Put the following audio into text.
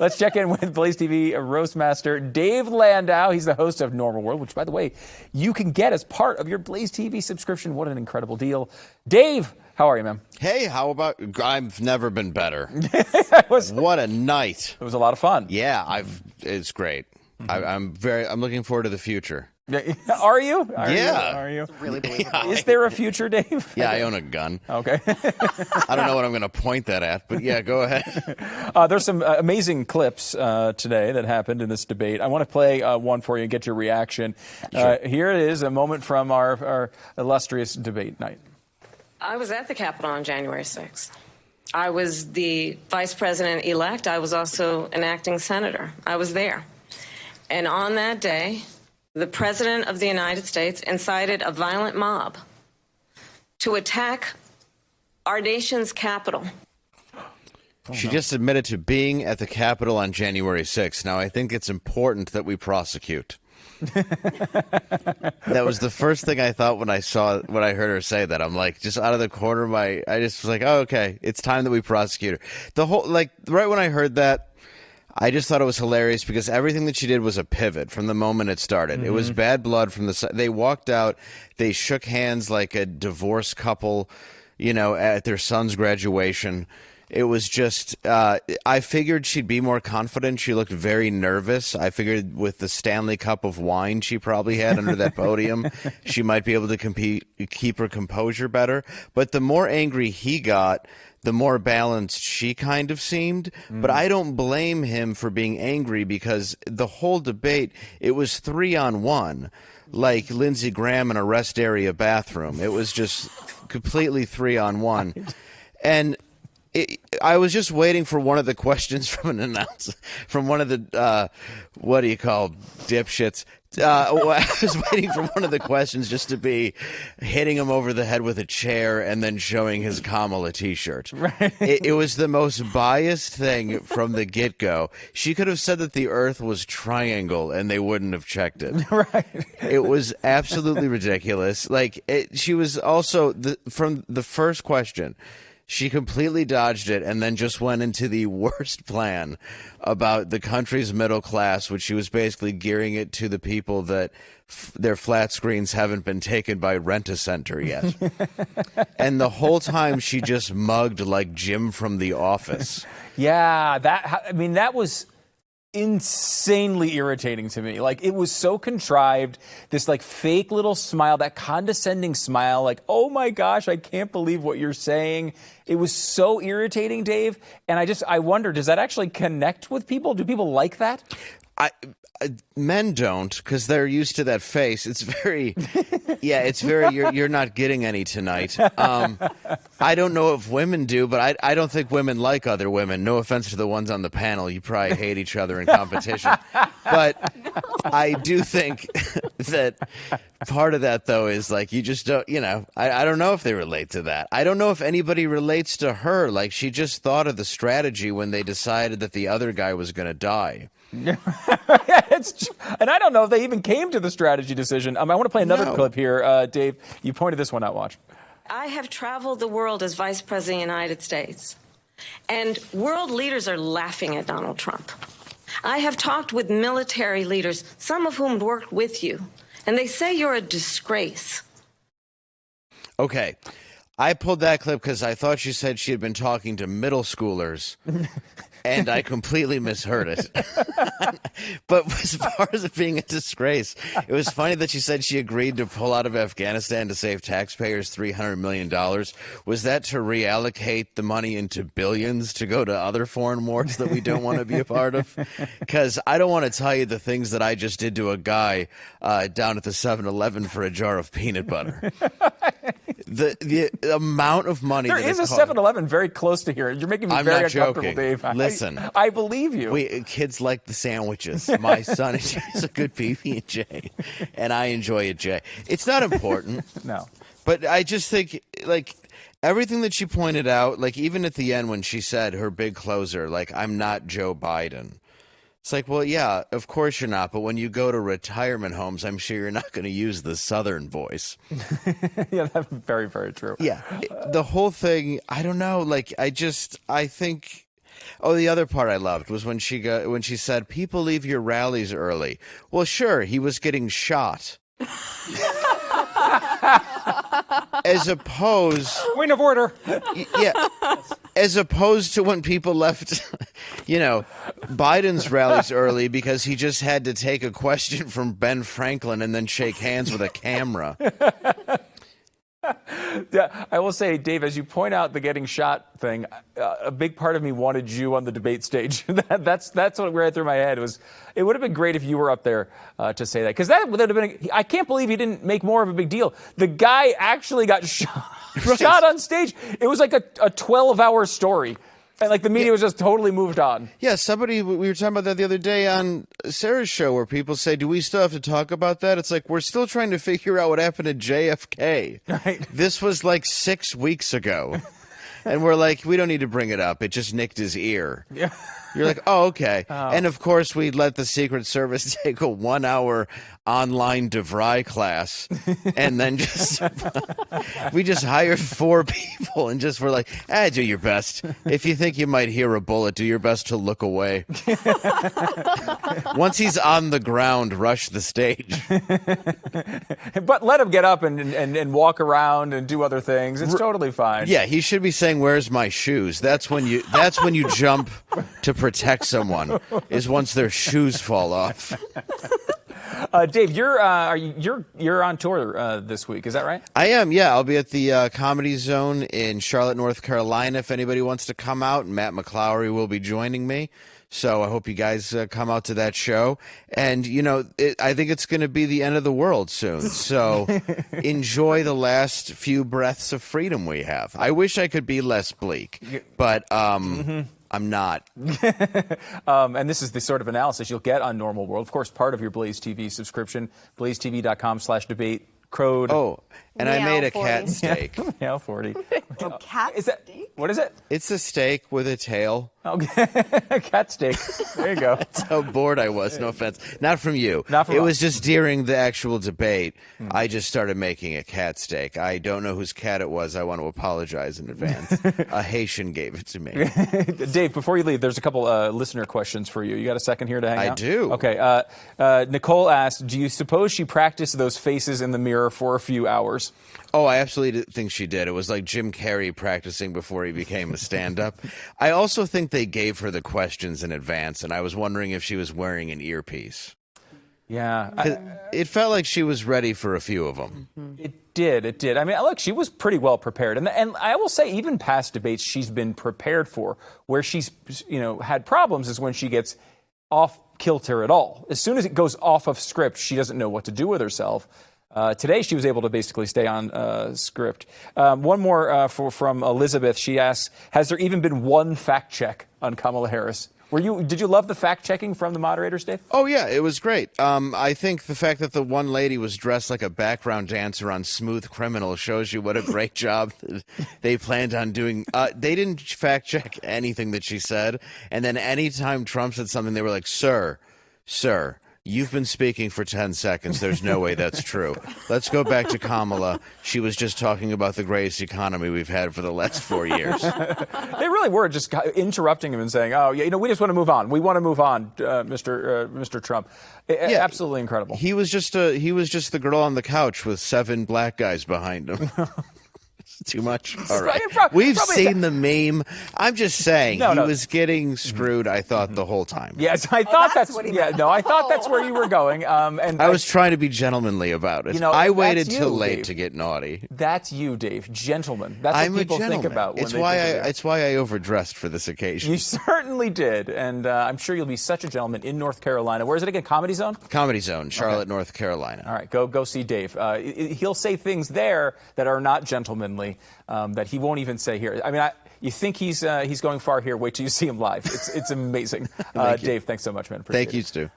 Let's check in with Blaze TV roast master Dave Landau. He's the host of Normal World, which, by the way, you can get as part of your Blaze TV subscription. What an incredible deal. Dave, how are you, man? Hey, how about... I've never been better. What a night. It was a lot of fun. Yeah, it's great. I'm looking forward to the future. Are you? Are you? Really believable. Is there a future, Dave? Yeah, I own a gun. Okay. I don't know what I'm going to point that at, but yeah, go ahead. There's some amazing clips today that happened in this debate. I want to play one for you and get your reaction. Sure. Here it is, a moment from our illustrious debate night. I was at the Capitol on January 6th. I was the vice president-elect. I was also an acting senator. I was there. And on that day, the President of the United States incited a violent mob to attack our nation's Capitol. She just admitted to being at the Capitol on January 6th. Now, I think it's important that we prosecute. That was the first thing I thought when I heard her say that. I'm like, just out of the corner of I just was like, oh, okay, it's time that we prosecute her. Right when I heard that, I just thought it was hilarious because everything that she did was a pivot from the moment it started. It was bad blood from they walked out, they shook hands like a divorced couple, at their son's graduation. It was just, I figured she'd be more confident. She looked very nervous. I figured with the Stanley Cup of wine she probably had under that podium, she might be able to keep her composure better. But the more angry he got, the more balanced she kind of seemed. But I don't blame him for being angry because the whole debate, it was 3-on-1, like Lindsey Graham in a rest area bathroom. It was just completely 3-on-1. And I was just waiting for one of the questions from an announcer, from one of the, what do you call dipshits? I was waiting for one of the questions just to be hitting him over the head with a chair and then showing his Kamala t-shirt. Right. It was the most biased thing from the get-go. She could have said that the earth was triangle and they wouldn't have checked it. Right. It was absolutely ridiculous. She was also, from the first question, she completely dodged it and then just went into the worst plan about the country's middle class, which she was basically gearing it to the people that their flat screens haven't been taken by Rent-A-Center yet. And the whole time she just mugged like Jim from The Office. Yeah, that was insanely irritating to me. Like, it was so contrived, this fake little smile, that condescending smile, like, oh my gosh, I can't believe what you're saying. It was so irritating, Dave. And I wonder, does that actually connect with people? Do people like that? Men don't, because they're used to that face. It's very, it's very, you're not getting any tonight. I don't know if women do, but I don't think women like other women. No offense to the ones on the panel. You probably hate each other in competition. But I do think that part of that, though, is you just don't, I don't know if they relate to that. I don't know if anybody relates to her. She just thought of the strategy when they decided that the other guy was going to die. And I don't know if they even came to the strategy decision. I want to play another clip here. Dave, you pointed this one out. Watch. I have traveled the world as vice president of the United States, and world leaders are laughing at Donald Trump. I have talked with military leaders, some of whom worked with you, and they say you're a disgrace. Okay. I pulled that clip because I thought she said she had been talking to middle schoolers, and I completely misheard it. But as far as it being a disgrace, it was funny that she said she agreed to pull out of Afghanistan to save taxpayers $300 million. Was that to reallocate the money into billions to go to other foreign wars that we don't want to be a part of? Because I don't want to tell you the things that I just did to a guy down at the 7-Eleven for a jar of peanut butter. The amount of money there is a 7-Eleven very close to here. You're making me very uncomfortable, Dave. Listen, I believe you. Kids like the sandwiches. My son is a good PB&J, and I enjoy a J. It's not important. No, but I just think everything that she pointed out, even at the end when she said her big closer, I'm not Joe Biden. It's well, yeah, of course you're not. But when you go to retirement homes, I'm sure you're not going to use the Southern voice. Yeah, that's very, very true. Yeah. The whole thing, I don't know. I think Oh, the other part I loved was when she said, "People leave your rallies early." Well, sure, he was getting shot. As opposed, Point of order. yeah, as opposed to when people left, Biden's rallies early because he just had to take a question from Ben Franklin and then shake hands with a camera. Yeah, I will say, Dave, as you point out the getting shot thing, a big part of me wanted you on the debate stage. That's what ran through my head. It would have been great if you were up there to say that, because that would have been. I can't believe he didn't make more of a big deal. The guy actually got shot, shot on stage. It was like a 12-hour story. And like the media was just totally moved on. Yeah, we were talking about that the other day on Sarah's show, where people say, do we still have to talk about that? It's like, we're still trying to figure out what happened to JFK. Right. This was like 6 weeks ago. And we're like, we don't need to bring it up. It just nicked his ear. Yeah. You're like, oh, okay. Oh. And of course, we let the Secret Service take a 1-hour online DeVry class, and then we just hired 4 people and just were like, do your best. If you think you might hear a bullet, do your best to look away. Once he's on the ground, rush the stage. But let him get up and walk around and do other things. It's totally fine. Yeah, he should be saying, "Where's my shoes?" That's when you jump to protect someone, is once their shoes fall off. Dave, you're on tour this week, is that right? I am, yeah. I'll be at the Comedy Zone in Charlotte, North Carolina. If anybody wants to come out, Matt McClowry will be joining me. So I hope you guys come out to that show. And, I think it's going to be the end of the world soon. So enjoy the last few breaths of freedom we have. I wish I could be less bleak, but I'm not. And this is the sort of analysis you'll get on Normal World. Of course, part of your Blaze TV subscription, blazetv.com/debate. Crowed. Oh, and I made a cat steak. Yeah, 40. A cat steak? What is it? It's a steak with a tail. Okay. Cat steak. There you go. That's how bored I was. No offense. Not from you. Not from It us. was just during the actual debate. I just started making a cat steak. I don't know whose cat it was. I want to apologize in advance. A Haitian gave it to me. Dave, before you leave, there's a couple listener questions for you. You got a second here to hang out? I do. Okay. Nicole asked, do you suppose she practiced those faces in the mirror for a few hours? Oh, I absolutely think she did. It was like Jim Carrey practicing before he became a stand-up. I also think they gave her the questions in advance, and I was wondering if she was wearing an earpiece. Yeah. It felt like she was ready for a few of them. It did. I mean, look, she was pretty well prepared. And I will say, even past debates she's been prepared for. Where she's, had problems is when she gets off kilter at all. As soon as it goes off of script, she doesn't know what to do with herself. Today, she was able to basically stay on script. One more from Elizabeth. She asks, has there even been one fact check on Kamala Harris? Did you love the fact checking from the moderators, Dave? Oh, yeah, it was great. I think the fact that the one lady was dressed like a background dancer on Smooth Criminal shows you what a great job they planned on doing. They didn't fact check anything that she said. And then anytime Trump said something, they were like, sir, you've been speaking for 10 seconds. There's no way that's true. Let's go back to Kamala. She was just talking about the greatest economy we've had for the last 4 years. They really were just interrupting him and saying, oh, yeah, we just want to move on. We want to move on, Mr. Trump. Yeah, absolutely incredible. He was just the girl on the couch with 7 black guys behind him. Too much? All right. We've seen the meme. I'm just saying, he was getting screwed, I thought, the whole time. Yes, I thought that's what he meant. I thought that's where you were going. And I was trying to be gentlemanly about it. I waited till late to get naughty. That's you, Dave. Gentleman. That's what people think about when It's why I overdressed for this occasion. You certainly did. And I'm sure you'll be such a gentleman in North Carolina. Where is it again? Comedy Zone? Comedy Zone, Charlotte, North Carolina. All right, go see Dave. He'll say things there that are not gentlemanly. That he won't even say here. I mean, you think he's going far here. Wait till you see him live. It's amazing. Dave, thanks so much, man. Appreciate it. Thank you, Stu.